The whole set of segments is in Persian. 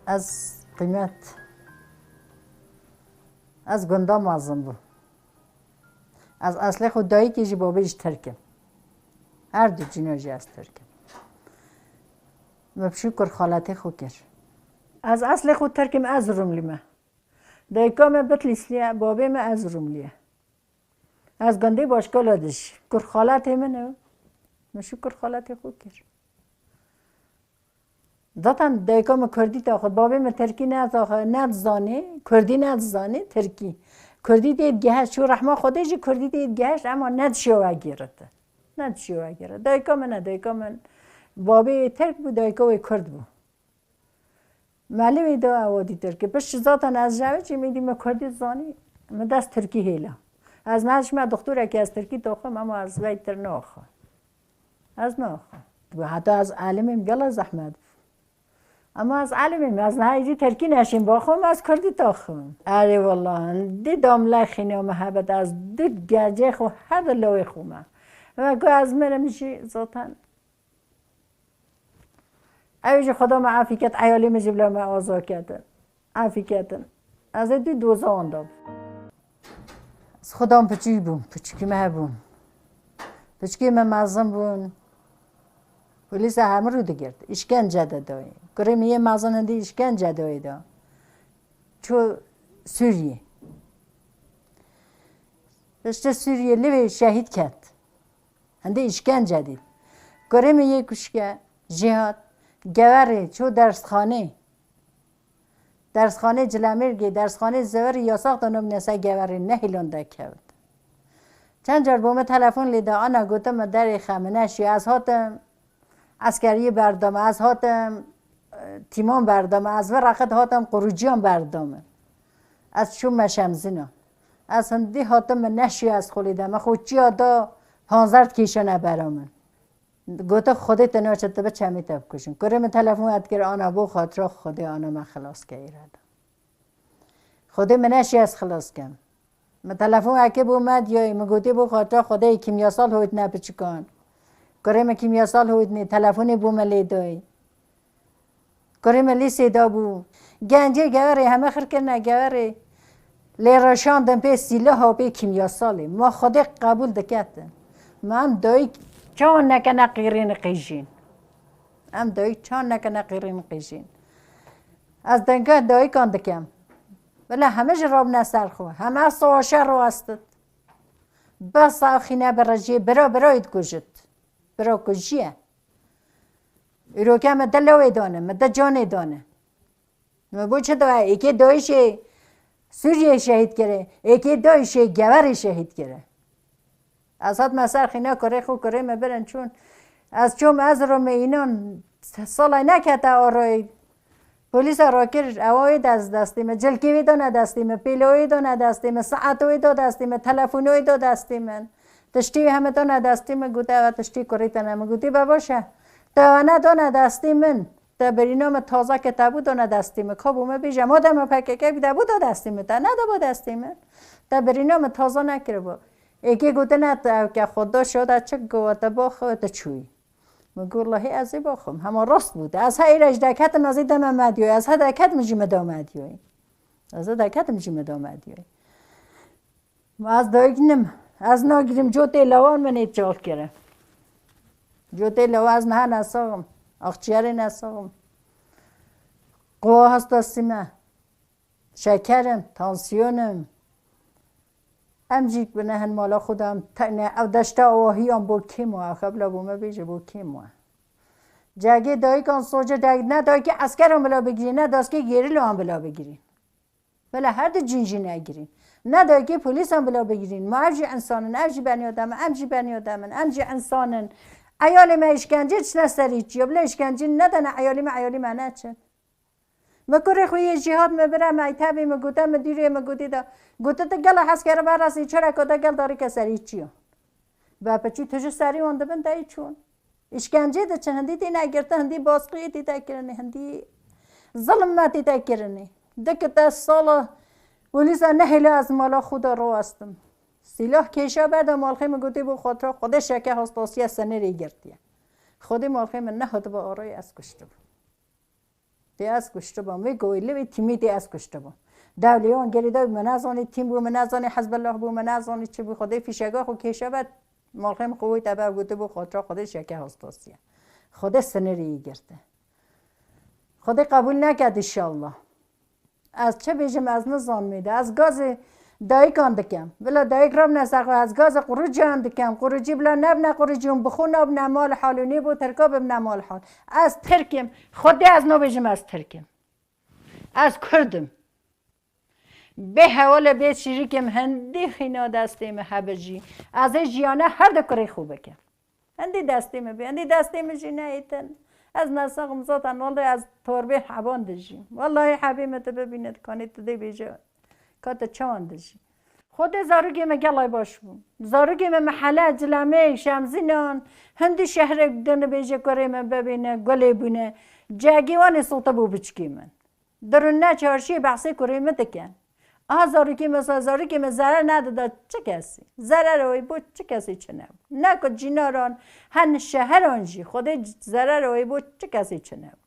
از قیمت از گندا مازم بود. از اصل خود دایی که جی بابیش ترکم. هر دو جناجی از ترکم. مبشکر خالته خود کر. از اصل خود ترکم از روملی ما. دایی که من بطلیسلیه بابی ما از روملیه. از گنده باشکال آدش. کر خالته منه. مشکر خالته خود کر. ذاتن دایی که من کردی تا خود بابی ما ترکی نزانه. کردی نزانه ترکی. کردی دید گهش شو رحمه خودش کردی دید گهش اما ند شو گیرته ند شو گیرته دایکا من بابی ترک بود دایکا کرد بود معلومه دا اوادی ترکی پس ذاتن از جوه چی میدیم کردی زانی من دست ترکی هیلا از نهش من دکتر که از ترکی تاخم اما از ویتر ناخه از ناخه حتی از عالمیم گلا زحمت اما از علمیم از نهایتی ترکی نشیم باخم از کردی تاخم اره والله دیدم لخینه و محبت از دید گرجه خو هر دلوی خومه و گو از من میشی ذاتن اویج خدا ما عافی کت عیالی مجبلا ما آزا کردن عافی کردن از دو دوزه آندم از خدام پچی بون پچکی مه بون پچکی من مازم بون پلیس همه رو دگرد اشکنجه دادایی کریم یه مازن دی اشکنجه دایی دا چو سوریه داشته سوریه لیوی شهید کرد هنده اشکنجه دید کریم یه کشکه جهاد گوره چو درسخانه جلمرگی درسخانه زور یاساق دانم نسا گوره نهیلونده کرد چند جار بومه تلفن لیده آنا گوتم در خمنشی از هاتم عسکری بردامه از هاتم تیمان بردامه از ورقت هاتم قروجیان بردامه از شوم مشمزینا از هندی هاتم نشی از خولیدم خود چی آدا 15 کیشانه برامن گوته خودت ناچت به چمی تب کشن کرم تلفون ادگر آنا بو خاطر خود آنا من خلاص که ایرادم خود من نشی از خلاص کم من تلفون اکی بو مد یا مگوتی بو خاطر خود کیمیاسال هویت نپچکان کرم کیمیاسال هویت نی تلفونی بو ملی دای کرم لیسی دا بو گنجه گوره همه خر کرنه گوره لیراشان دم پی سیله ها پی کیمیاسالی ما خود قبول دکتن من دای چون نکنه قیرین قیجین ام دای چون نکنه قیرین قیجین از دنگه دای کن دکم ولی همه جراب نسر خو همه سواشه رو استد بس آخینه برجی برایت کجت برا کجیه ایرو که مده لوی دانه مده جانه دانه مبو چه دوه ایکی دایشه سوریه شهید کرده ایکی دایشه گوری شهید کرده از حد مسر خینه کره خو کره مبرن چون از رو اینان سالای نکته آرای پلیس را کرد اوای از دستیم جلکیوی دو ندستیم پیلوی دو ندستیم ساعتوی دو دستیم تلفونوی دو دستیم تشتی همه دو ندستیم گوته و تشتی کری تنم گوتی بباشه تا نه دو ندستیم من تا برینام تازه که تبو دو ندستیم کابومه بیجم آدم پککه بیده بود دو دستیم تا نه دو دستیم تا برینام تازه نکره با ایکی گوته نه که خدا شده چه گوته باخوه تا چوی مگو اللهی ازی باخم همه راست بوده از های رج دکت نازی دم مدیوی از ها دکت میجی مدام مدیوی از ها دکت میجی مدام مدیوی ما از دایگنم از ناگیریم جوته لوان من ایجال کرده جوته لوان از نه نساقم اخچیاری نساقم قوه هست دستیمه شکرم تانسیونم امجیک بنهن مالا خودم او دشته آواهی هم با کیمو قبل بومه بیجه با کیمو جاگه دایی کن سوچه دایی نه دایی که اسکر هم بلا بگیری نه دایی که گریلو هم بلا بگیری بلا هر دو جنجی نگیرین نه دایی که پولیس هم بلا بگیرین ما امجی انسانن امجی بنی آدم امجی بنی آدمن امجی انسانن ایالی ما اشکنجه چه نستری چیه بلا اشکنجه ندانه ایالی ما نچن مکره خوی جهاد مبرم ایتابی مگوده مدیری مگودی دا گوته تا گل حس کرده بررسی چرا کده گل داری که سری چیه و پچی تجو سری وانده بند دایی چون اشکنجه ده چه هندی دی نگرته هندی باسقی دیده کرنه هندی ظلم دیده کرنه دکه تا سال پولیس نهیله از مالا خدا رو استم سلاح کشا بعد مالخی مگودی بو خاطر خودش شکه هستاسی سنه ری گرتیه خودی مالخی من نه با آرای از کشته بود دی از کشته با می گویلی و تیمی دی از کشته با دولیان گریده من نزانی تیم بو من نزانی حزب الله بو من نزانی چه بو خدای فیشگاه خو کشه بعد مالخم قوی تبع گوته بو خاطر خودش شکه هستاسیه خدا سنری گرفته خدا قبول نکرد انشالله از چه بیجم از نزان میده از گاز دایک اندکم بلا دایک رام نسخ از گاز قروجی اندکم قروجی بلا نب نه قروجی بخون نب نمال حالونی بو ترکاب نمال حال از ترکم خدا از نو بیجم از ترکم از کردم به حوال به شریکم هندی خینا دستیم حبجی از جیانه هر دکری خوبه کم هندی دستیم بی هندی دستیم جینه ایتن از نسخ مزاتن والله از تربه حبان دجی والله حبیمت ببیند کانیت دی بیجا کات چوان دجی خود زارگی مگلای باش بون زارگی محله جلمه شمزینان هندی شهر دن بیجا کاری من ببینه گلی بونه جاگیوان صوت بو بچکی من درونه چارشی بحثی کاری متکن زارگی مثلا زارگی من ضرر نداده چه کسی ضرر اوی بود چه کسی چه نبود نه که جیناران هن شهران جی خود ضرر اوی بود چه کسی چه نبود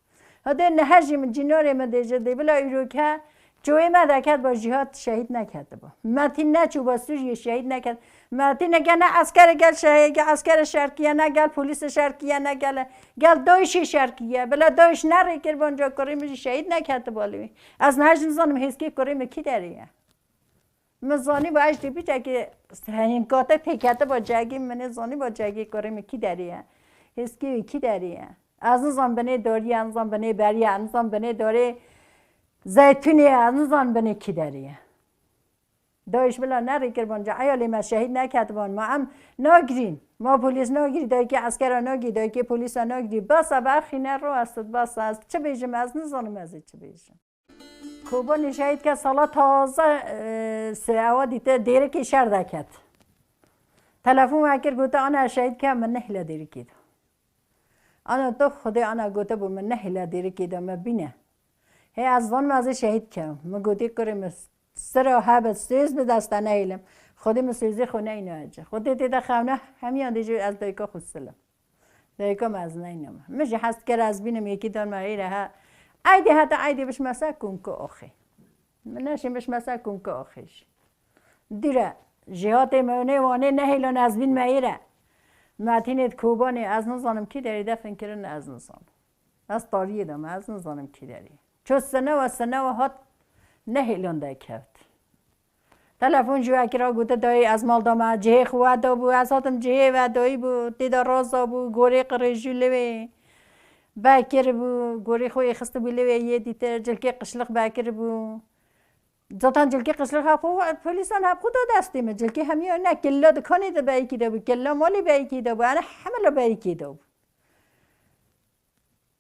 هده نهجی من جیناری من دیجه دی بلا ایرو که جوی مدکت با جهاد شهید نکرده با متین نه چو با سوری شهید نکرد متین نگه نه اسکر گل شهید اسکر شرکیه نه گل پلیس شرکیه نه گل دایشی شرکیه بلا دایش نره که بانجا کریم شهید نکرده بالی از نهج نزانم هسکی کریم کی داریه مزانی با اجدی بیچه که هنگاته تکیته با جاگی من زانی با جاگی کریم کی داریه هسکی کی داریه از نزان بنی داری انزان بنی بری انزان بنی داری زیتونی انزان بنی کی داریه دایش بلا نری کربان جا عیالی ما شهید نکرد بان ما هم نگرین ما پلیس نگری دایی که اسکر نگری دایی که پلیس نگری بس برخی نرو استد بس از چه بیجم از نزانم از چه بیجم کوبانی شهید که سالا تازه سعوا دیده دیره که شر دکت تلفون وکر گوته آنها شهید که من نهلا دیره کید آنها تو خودی آنها گوته بو من نهلا دیره کید من بینه هی از وان مازه شهید کم من گوته کریم سر و حبت سیز به دست نهیلم خودی مسیزی خونه اینو اجه خودی دیده خونه همیان دیجه از دایکا خود سلم دایکا از نینم مجه هست که از بینم یکی دان مایره ها عیدی حتی عیدی بش مسا کن که آخی منشیم بش مسا کن که آخیش دیره جهات مونه وانه نهیلان از بین مایره متینت کوبانی از نزانم کی داری دفن کرن از نزانم از تاریه دم از نزانم کی داری چو سنه و هات نهیلان ده کرد تلفن جو کرا گوته دایی از مال دام جه خوا دا بو از هاتم جه و دایی بو دیدا رازا بو گوری قرجوله باکر بو گوری خوی خسته بیله یه دیتر جلکی قشلق باکر بو زاتان جلکی قشلق ها خو پلیسان ها خود دستیم جلکی همیان نه کلا دکانی ده بایکی ده بو کلا مالی بایکی ده بو انا همه بایکی ده بو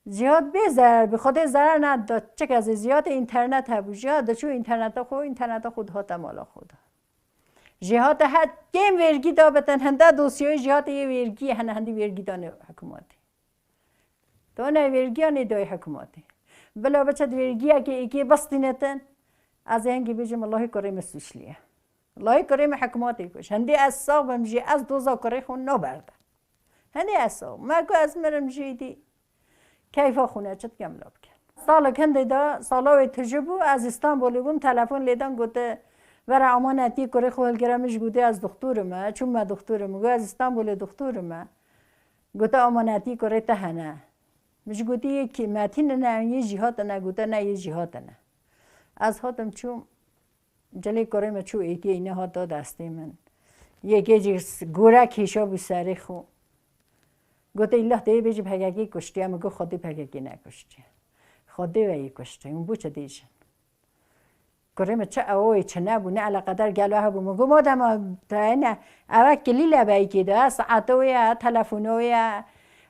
زیاد به ضرر به خود ضرر نداد چه از زیاد اینترنت ها بود زیاد چون اینترنت خود ها تمالا خود جهات هد کم ورگی دا بتن هنده دوسیای جهات یه ورگی هندی ورگی دانه حکومتی دانه ورگی آنی دای حکومتی بلا بچه ورگی که ایکی بستینتن از هنگی بیجم الله کریم سوشلیه الله کریم حکومتی کش هندی از صاحب مجی از دوزا کری خون نبرده هندی از صاحب ما که از مرم جیدی کیفا خونه چت کم لاب کرد سال کنده دا سالای تجربه از استانبول بوم تلفن لیدن گوته ورا امانتی کره خول گرامش گوته از دکترم چون ما دکترم گو از استانبول دکترم گوته امانتی کره تهنه مش گوته یکی متین نه یه جهات نه گوته نه یه جهات نه از هاتم چون جلی کره ما چون یکی اینه ها داد دسته من یکی جیس گوره کیشا بو سری خو گوته الله دی بیچ بهگی کشتی اما گو خودی بهگی نکشتی خودی وی کشتی اون بوچه دیشن کریم چه اوی چه نبود نه علاقه در گلوه بود مگو مادم تا اول کلیل بایی که ده ساعتویه تلفنویه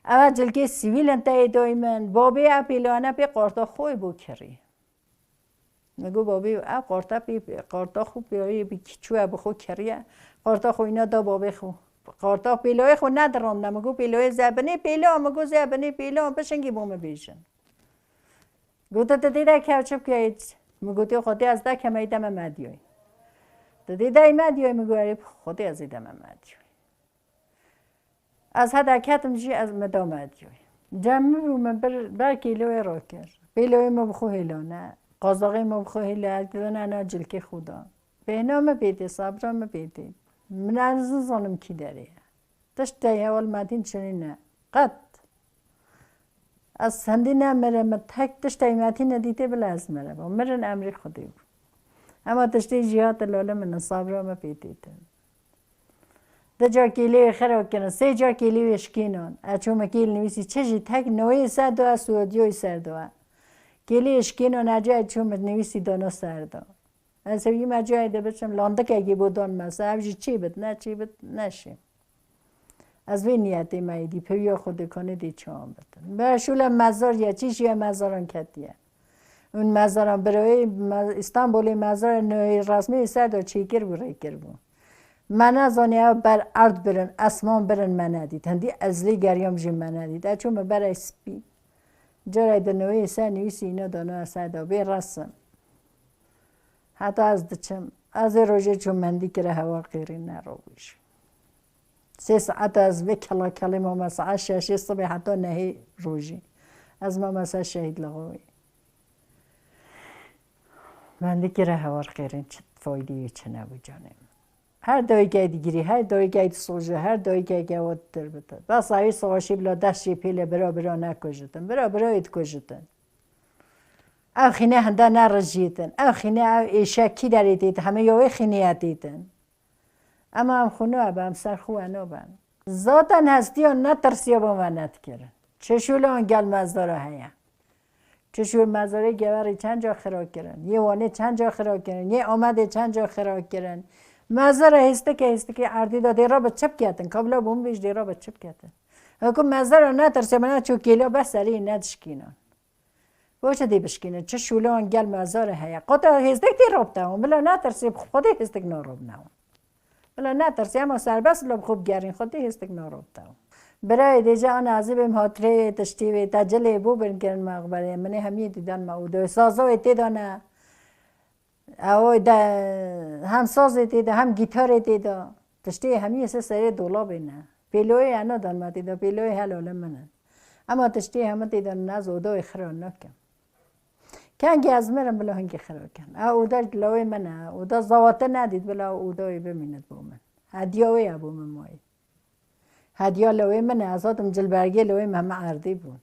اول جلگه سیویل انتای دایمن بابی اپیلانه پی قارتا خوی بو کری مگو بابی قارتا خوب بیایی بی کچوه بخو کریه قارتا خو اینا دا بابی خو قارتا پیلوی خو ندارم مگو پیلوی زبنی پیلو مگو زبنی پیلو بشنگی بوم بیشن گوته دیده که چپ که مگوتی خودی از ده که میدم مدیوی دیده مدیوی مگویی خودی از دیدم مدیوی از هد کتم جی از مدام مدیوی جمع رو من بر کیلوی را کرد پیلوی ما بخو هیلانه قازاقی ما بخو هیله کدن انا جلک خدا بهنامه بیده صبرامه بیده من از زنم کی داره تشتی اول مدین چنینه قط از هندی نمیره من تک تشتی مدین ندیده بله از میره با مرن امری خودی بود اما تشتی جهات لاله من صبرامه بیده ده جا کلی خراب کنن 3 جا کلی اشکینان اچوم کلی نویسی چجی تک نوی سردو از سودیوی سردو کلی اشکینان اجا اچوم نویسی دانو سردو از سوی مجای ده بچم لانده که اگه بودن مثلا اوجی چی بد نه چی بد نشیم از وی نیتی مایدی پویا خود کنه دی چام بدن برشول مزار یا چیش یا مزاران کتیه اون مزاران برای استانبولی مزار نوی رسمی سردو چیکر بره کر بود من از آنیا بر ارد برن اسمان برن من ندید هندی ازلی گریام جیم من ندید اچون برای سپی جرای دنوی سر نویسی اینا دانو اصلا بی رسم حتی از دچم از روزه چون مندی که هوا غیری نرویش 3 ساعت از به کلا کلمه مثلا 6 صبح حتی نهی روزی از ما مثلا شهید لغوی مندی که هوا غیری چه فایده چه نبود جانم هر دایگه دیگری هر دایگه سوژه هر دایگه گواد در بده بس ای سواشی بلا دشی پیله برا نکوجتن برا ایت کوجتن آخینه هنده نرجیتن آخینه ایشه کی دریدید همه یوی خینیت دیدن اما هم خونو هم سرخو انو بن ذاتن هستی و نترسی با منت کرن چشول انگل مزداره هیا چشول مزاره گوری چند جا خراک کرن یه وانه چند جا خراک کرن یه آمده چند جا خراک کرن مزاره هسته که اردی داده را به چپ کردن قبلا بوم بیش دی را به چپ کردن حکم مزاره نترسی منت چو کیلا بسری ندشکینن باشه دی بشکینه چه شوله انگل مزاره هیا قطع هسته دی رابطه هم بلا نترسی خودی هسته که ناراب نهم بلا نترسی اما سربست لب خوب گرین خودی هسته که نارابطه هم برای دیجا آن عذیبم حاطره تشتیوی تجلی بو برن کرن مقبره منی همی دیدن مودو سازوی دیدانه اوی ده هم ساز دیده هم گیتار دیده تشتی همی سری دولابه نه پیلوی انا دان ما دیده پیلوی حلاله منن اما تشتی همه دیده ناز اودای خران نکن کنگی از مرم بلا هنگی خران کن اودا لوی منه اودا زواته ندید بلا اودای بمیند با من هدیاوی ابو من مایی هدیا لوی منه ازادم جلبرگی لوی من عردی بود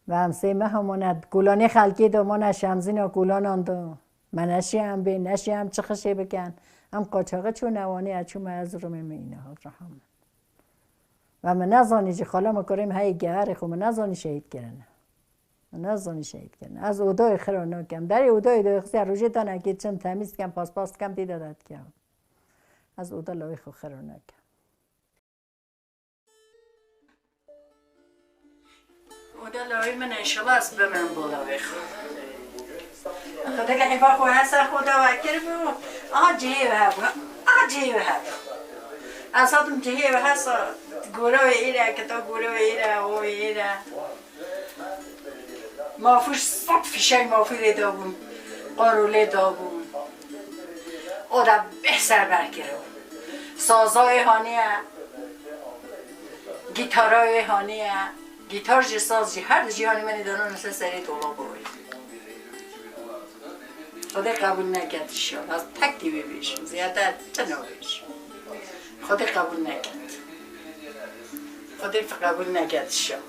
و هم سیمه هموند گولانی خلکی دو من شمزین و گولان آندو منشی هم بین نشی هم چه خشی بکن هم قاچاقه چون نوانی اچون از رو میمینه ها رحمت و من نزانی چه خالا مکریم های گهر خو من نزانی شهید کرنه من نزانی شهید کرنه از اودای خرانو کم در اودای دو خسی روزی تا نکید چند تمیز کم پاس کم دیدادت کم از اودا لوی خو خرانو کم اودا لوی من انشالله از بمن بولاوی خو خدا که حفا خو هسته خدا وکر بو جیوه هبو جیوه هبو اصلا جیوه هسته گروه ایره که تا گروه ایره او ایره مافوش صد فیشه مافوری دابون قاروله دابون او دا بحثر برکره سازای هانیه گیتارای هانیه گیتار جی ساز جی هر جیهانی منی دانو نسه سری دولا بوی خدا قبول نکرد شد از تک دیوی بیشم زیاده تنو بیشم خدا قبول نکرد خدا قبول نکرد شد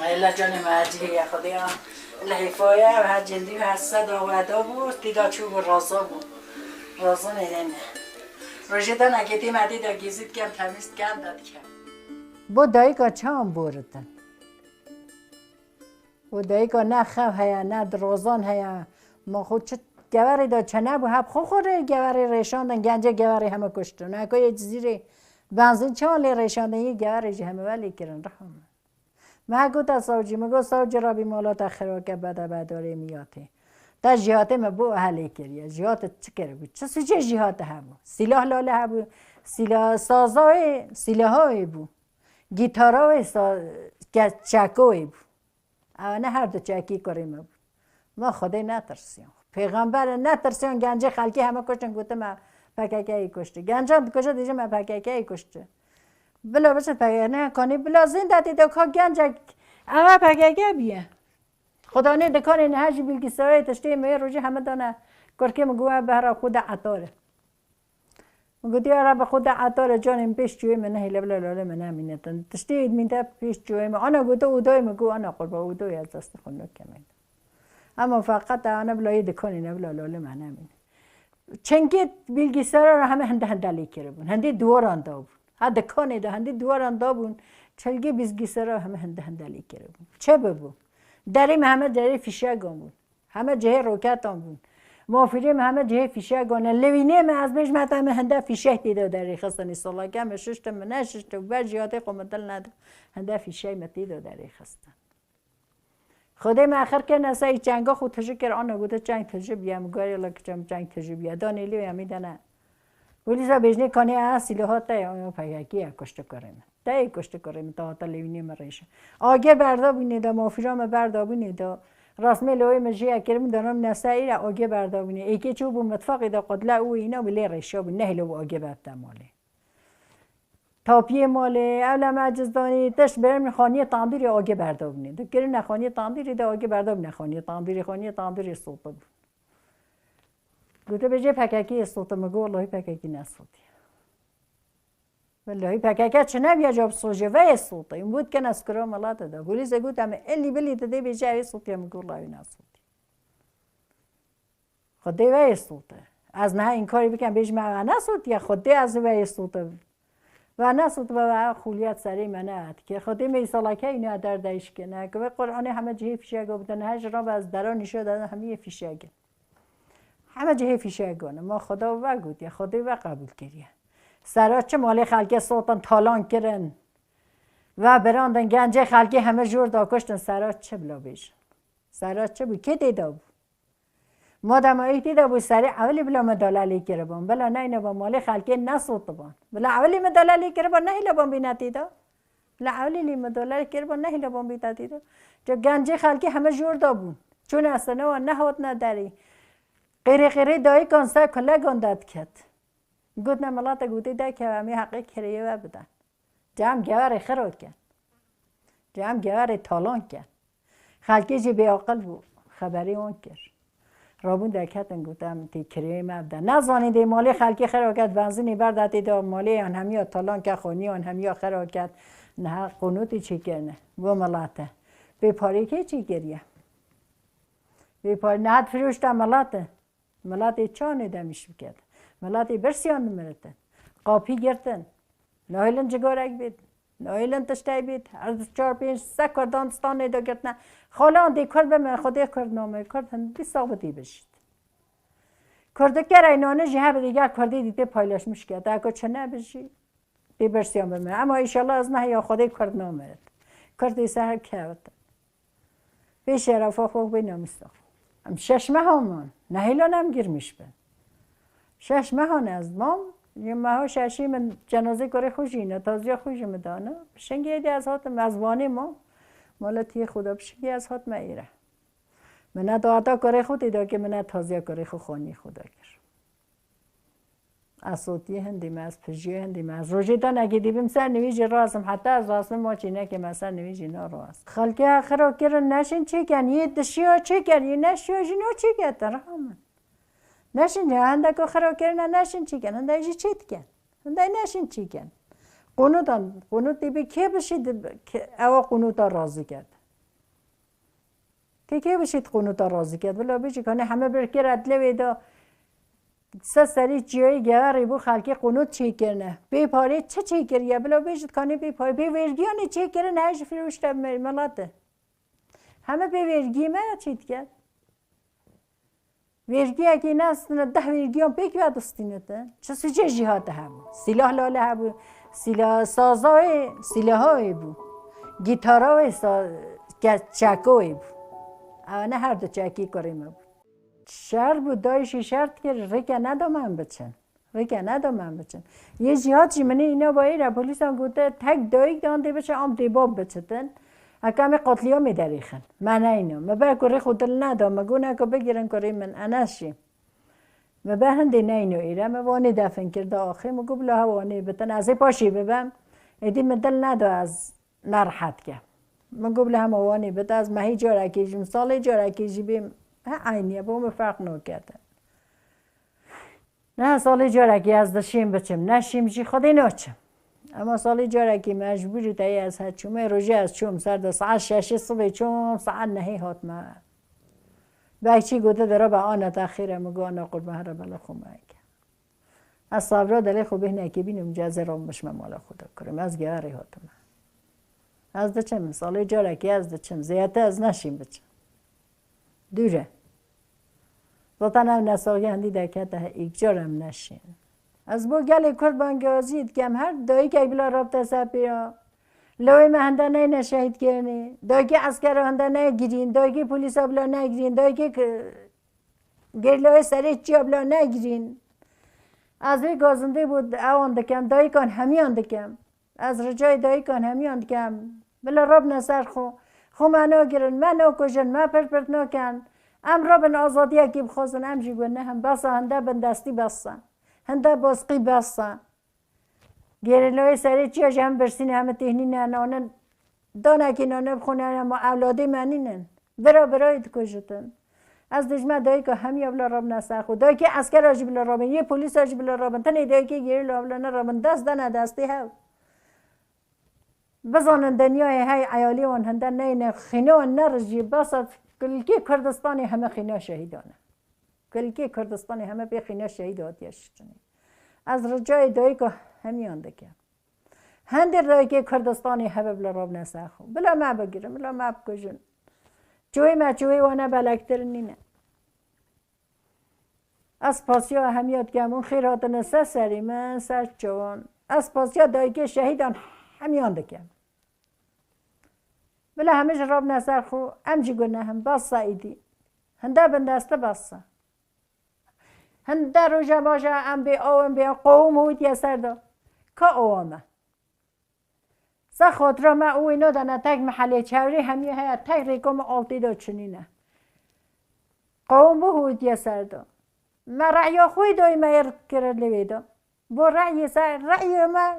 ایلا جانی مجلیه خدا لحیفایه و هر جندی و هسته داودا بود دیدا چوب رازا بود رازا نیدنه روژه نکتی مدی دا گیزید کم تمیز کم داد کم با دایگا چام بوردن با دایگا نه خو هیا نه درازان هیا ما خود چه گوری دا چه نبو هب خوره گوری ریشاندن گنجه گوری همه کشتن نکو یه جزیره بنزین چالی ریشاندن یه گوری جه همه ولی کرن رحمه ما گوتا سوجی مگو سوجی را بی مالات خراکه بده بداره میاته تا جهات ما بو اهلی کریه جهات چکر بود چه سوچه جهات هم سلاح لاله هم سلاح سازای سلاحای بود گیتارای چکوی بود نه هر دو چکی کریم بود ما خدای نترسیم پیغمبر نترسیم گنجه خلکی همه کشن گوته ما پککی کشته گنجان کجا دیگه من پککی کشته بلا بچه پککی نه کنی بلا زنده دیده که گنج اما پککی بیه خدا نه دکان نه هجی بیل سرای تشتی می روزی همه دانه کرکی مگوه بهره خود عطاره مگو دیاره به خود عطاره جانم پیش جوی من هیله بلا لاله من همینه تشتی میده پیش جوی من آنا گوده اودای مگو آنا قربا اودای از دست خونو کمین اما فقط آنا بلای دکانی نه بلا لاله من همینه چنگی بیل سرای رو همه هنده هندلی کرده بون هندی دواران دا بون ها دکانی دا هندی دواران دا بون چلگی بیل سرای همه هنده هندلی کرده بون چه ببو دریم همه دری فیشگان بود همه جه روکتان بود مافیریم همه جه فیشگانه لوینه من از بیش متهم هنده فیشه دیده دری خستنی سالاگه من ششت من نششت و بر جیاده قومدل نده هنده فیشه متیده دری خستن خودم آخر که نسای جنگا خود تجربه آن بوده جنگ تجربه گاری لکه جنگ تجربه دانی لیو میدانه ولیزا بیشتر کنی سلاحات یا پیاکی کشته کریم دای کشته کریم تا تا لیونی مریشه آگه بردا بینید مافیرام بردا بینید رسمی لوی مجیه کریم دارم نسایی را آگه بردا بینید ایکی چوب متفقی دا قتل او اینا بلی ریشه و نه لو آگه بردا ماله تاپیه ماله اولا مجزدانی تش برم خانی تاندیری آگه بردا بینید کریم نخانی تاندیری دا آگه بردا بینید خانی تاندیری صوت بود گوته بجه پککی استوتم مگو اللهی پککی نستوتی واللهی پککی چه نبیا جاب سوژه و استوته این بود که نسکرام الله داده گولی زگوت همه الی بلی داده بجه استوتی مگو اللهی نستوتی خودی و استوته از نه این کاری بکن بیش من نستوتی خودی از و استوته و نستوت و خولیت سری منه که خودی میسالکه اینو در دایش کنه که قرآن همه جه فیشه گفتن هج را از درون نشود دادن همه فیشه همه جه فیشه گونه ما خدا و گوید خدا و قبول کردیم سرات چه مال خلق سلطان تالان کردن و براندن گنج خلقی همه جور دا کشتن سرات چه بلا بیش سرات چه بود که دیده بود ما دمایی دیده بود سری اولی بلا مدلالی کرده بان بلا نه اینه با مال خلقی نسوت بان بلا اولی مدلالی کرده بان نه هیله بان بینت دیده بلا اولی مدلالی کرده بان نه هیله بان بینت دیده جو گنج خلقی همه جور دا بود چون اصلا و نه هات نداری غیره دایی کنسته کلا گندد کت گوت نمالات گوتی ده که همی حقی کریه و بدن جام گوار خرو کن جام گوار تالان کن خلقی جی بی عقل بود خبری اون کر رابون ده کتن گوتم تی کریه ما بدن نزانی دی مالی خلقی خرو کت بنزینی بردتی دا مالی آن همی تالان که خونی آن همی خرو کت نه قنوتی چی کرنه و ملاته بی پاری که چی کریه بی پاری نه فروشت ملاته ملاتی چانه دمیش بکرد ملاتی برسیان نمرتن قاپی گرتن نایلن جگارک بید نایلن تشتای بید از 4-5 سکر دانستان نیدا گرتن خالان دی کرد به من خودی کرد نامه کرد هم بی ثابتی بشید کرده که اینانه جهه به دیگر کردی دیده پایلاش مشکرد اگه چه نبشید دی برسیان به من اما ایشالله از نه یا خودی کرد نامرد کردی سهر کرد به شرفا خوب بینامستاخ هم 6 ماه همان نهیلان هم گرمیش بند 6 ماه از مام یه ماه ششی من جنازه کاری خوشی نه تازیه خوشی مدانه بشنگی ایدی از هات مزوانی ما مالتی خدا بشنگی از هات ایره من دعاتا کاری خودی دا که من تازیه کاری خو خانی خدا گر از صوتی هندیم از پژی هندیم از روژی تا نگیدی بیم سر نویجی راسم حتی از راسم ما چینه که مثلا نویجی نا راست خلقی آخر ها کرن نشین چی کن یه دشی ها چی کن یه نشی ها جنو چی کن ترهامن نشین جا هنده که آخر ها کرن نشین چی کن هنده ایجی چیت کن هنده نشین چی کن قنوت دیبی که بشید اوا قنوت ها رازی کرد که بشید قنوت ها رازی کرد بلا بیشی کنه همه برکی ردله ویدا سری جایی گواری بو خلقی قنوت چی کرنه بی پاری چی کریه بلا بیشت کنه بی پاری بی ورگیانی چی کرنه هش فروشت ملاته همه بی ورگی من چیت کرد ورگی اگه نستنه 10 ورگیان بکی و دستینته چه جهات هم سلاح لاله هم سلاح سازای سلاح های بو گیتارای چکوی بو نه هر دو چکی کریم بو شهر بود دایشی شرط که ریکه ندامن بچن یه جهات چی منی اینا باید را پولیس هم گوته تک دایک دانده بچه ام دیباب بچتن اکم قتلی ها می دریخن من اینا من برای کاری خود دل ندام مگو نکو بگیرن کاری من انشی و به هندی نینو ایره وانی دفن کرده آخی مگو بلا وانی بتن از پاشی ببم ایدی مدل ندو از نرحت که مگو بلا هم وانی بت از مهی جاره کیجیم سالی جاره کیجیم عینیه با هم فرق نکرده نه سالی جاره کی از دشیم بچم نشیم جی خودی نچم اما سالی جاره کی مجبوری تایی از هر چومه روزی از چوم سر ساعت 6 صبح چوم ساعت نهی هات ما بچی گوته درا به آن تأخیر مگو آن قربه هر بلا خومه از صبرا دلی خوبه نکی بینم جزه را مشم مال خدا کرم از گیاری هاتم از دچم سالی جاره کی از دچم زیاده از نشیم بچم دوره زاتن هم نساقی هندی دکته ایک جارم نشین از بو گلی کرد بانگازید کم هر دایی که بلا رابطه سپیا لوی مهنده نه نشهید کنی دایی که اسکر هنده نه گیرین دایی که پولیس بلا نگیرین دایی که گرلای سری چی بلا نگیرین از وی گازنده بود اوان دکم دایی کن همیان دکم از رجای دایی کن همیان دکم بلا راب نسر خو منو گرن منو کشن من پرت نکن ام رابن آزادی که بخواستن ام جیگون نه هم بسا هنده بندستی بسا هنده باسقی بسا گرلای سری چی هم برسین همه تهنی نه آنن دانه که نانه بخونه اما اولاده منینن برایت کشتن از دجمه دایی که همی اولا راب نسر خود دایی که اسکر آجی بلا رابن یه پولیس آجی بلا رابن تنه دایی که گیری اولا نرابن دست دنه دستی هاو بزانن دنیای های عیالی وان هنده نین خینه و نرجی باسد کلکی کردستانی همه خینه شهیدانه کلکی کردستانی همه به خینه شهید آتیش چنین از رجای دایی که همیان دکه هنده دایی که کردستانی همه بلا راب نسر خود بلا ما بگیرم بلا ما بکشن چوی وانه بلکتر نینه از پاسیا همیاد گمون خیرات نسه سری من سر چوان از پاسیا دایی که شهیدان همیان دکم بلا همه راب نسر خو امجی گونه هم باسا ایدی هنده بندسته باسا هنده روژه باشه ام بی آوام بی قوم هوید یه سر دا که آوامه سه خاطره ما او اینو دانه تک محله چوری همیه های تک ریکم آلتی دا چنینه قوم بو هوید یه سر دا ما رعی خوی دای ما ارد کرد لیویدا با رعی سر رعی ما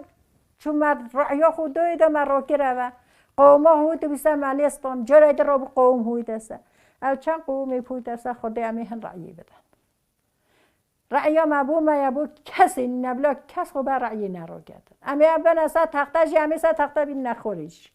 چون ما رعی خود دای دا ما را کرده قوم هوید بیسته مالیستان جرای در رو قوم هوید است او چند قومی پوید است خود امی هن رعی بدن رعی ما بو ما یبو کسی نبلا کس خوب رعی نرو کرد امی ابن است تخته جمعی است تخته بین نخوریش